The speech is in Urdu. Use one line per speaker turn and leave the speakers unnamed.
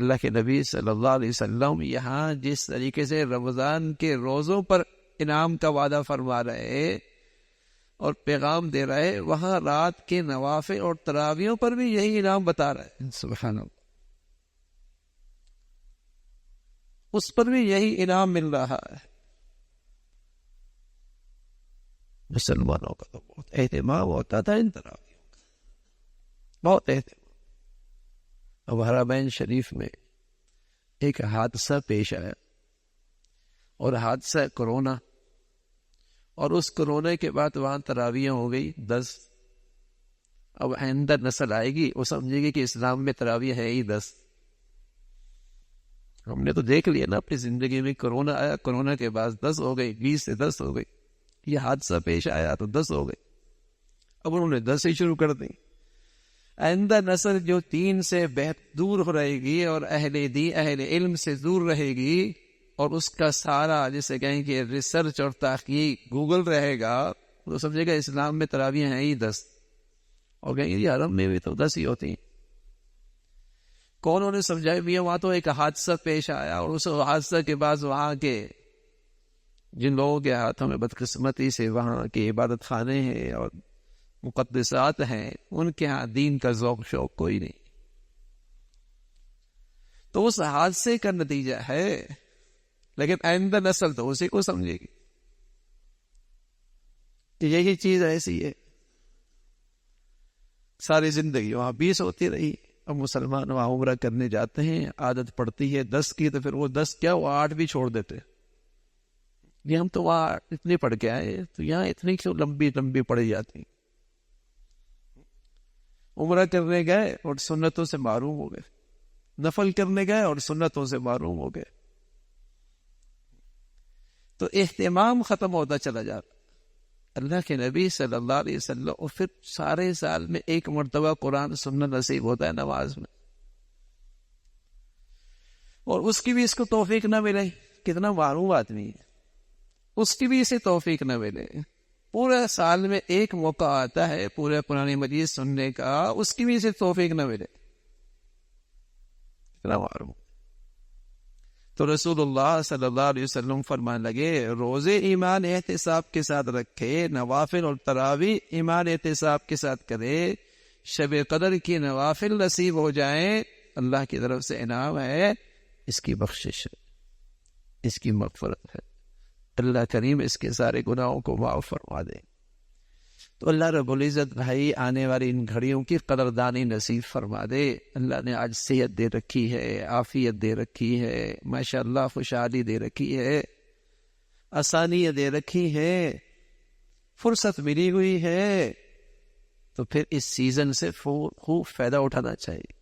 اللہ کے نبی صلی اللہ علیہ وسلم یہاں جس طریقے سے رمضان کے روزوں پر انعام کا وعدہ فرما رہے اور پیغام دے رہے، وہاں رات کے نوافل اور تراویحوں پر بھی یہی انعام بتا رہے ہیں. سبحان اللہ، اس پر بھی یہی انعام مل رہا ہے. مسلمانوں کا تو بہت اہتمام ہوتا تھا ان تراویحوں کا، بہت اہتمام. اب حرمین شریف میں ایک حادثہ پیش آیا، اور حادثہ کرونا، اور اس کرونا کے بعد وہاں تراویح ہو گئی 10. اب آئندہ نسل آئے گی وہ سمجھے گی کہ اسلام میں تراویح ہے ہی 10. ہم نے تو دیکھ لیا نا اپنی زندگی میں، کرونا آیا، کرونا کے بعد 10 ہو گئی، 20 سے 10 ہو گئی. یہ حادثہ پیش آیا تو 10 ہو گئی. اب انہوں نے 10 ہی شروع کر دی. آئندہ نسل جو 3 سے دور ہو رہے گی اور اہل علم سے دور رہے گی، اور اس کا سارا جسے کہیں کہ ریسرچ اور تحقیق گوگل رہے گا، تو سمجھے گا اسلام میں تراویح ہیں ہی 10. اور کہیں گے حرم میں بھی تو 10 ہی ہوتی ہیں. کونوں نے سمجھایا بھی وہاں تو ایک حادثہ پیش آیا، اور اس حادثہ کے بعد وہاں کے جن لوگوں کے ہاتھوں میں بدقسمتی سے وہاں کے عبادت خانے ہیں اور مقدسات ہیں، ان کے ہاں دین کا ذوق شوق کوئی نہیں. تو اس حادثے کا نتیجہ ہے، لیکن آئندہ نسل تو اسی کو سمجھے گی کہ یہی چیز ایسی ہے. ساری زندگی وہاں 20 ہوتی رہی. اب مسلمان وہاں عمرہ کرنے جاتے ہیں، عادت پڑتی ہے 10 کی، تو پھر وہ 10 کیا وہ 8 بھی چھوڑ دیتے. یہ ہم تو وہاں اتنے پڑھ کے آئے، تو یہاں اتنی کیوں لمبی لمبی پڑھی جاتی. عمرہ کرنے گئے اور سنتوں سے معروم ہو گئے، نفل کرنے گئے اور سنتوں سے معروم ہو گئے. تو اہتمام ختم ہوتا چلا جاتا. اللہ کے نبی صلی اللہ علیہ وسلم، اور پھر سارے سال میں ایک مرتبہ قرآن سننا نصیب ہوتا ہے نماز میں، اور اس کی بھی اس کو توفیق نہ ملے. کتنا معروم آدمی ہے، اس کی بھی اسے توفیق نہ ملے. پورے سال میں ایک موقع آتا ہے پورے قرآن مجید سننے کا، اس کی بھی اسے توفیق نہ ملے. کتنا معروم. تو رسول اللہ صلی اللہ علیہ وسلم فرمان لگے، روزے ایمان احتساب کے ساتھ رکھے، نوافل اور تراویح ایمان احتساب کے ساتھ کرے، شب قدر کی نوافل نصیب ہو جائیں، اللہ کی طرف سے انعام ہے، اس کی بخشش ہے، اس کی مغفرت ہے. اللہ کریم اس کے سارے گناہوں کو معاف فرما دے. تو اللہ رب العزت بھائی آنے والی ان گھڑیوں کی قدردانی نصیب فرما دے. اللہ نے آج صحت دے رکھی ہے، عافیت دے رکھی ہے، ماشاءاللہ خوشحالی دے رکھی ہے، آسانیاں دے رکھی ہے، فرصت ملی ہوئی ہے. تو پھر اس سیزن سے خوب فائدہ اٹھانا چاہیے.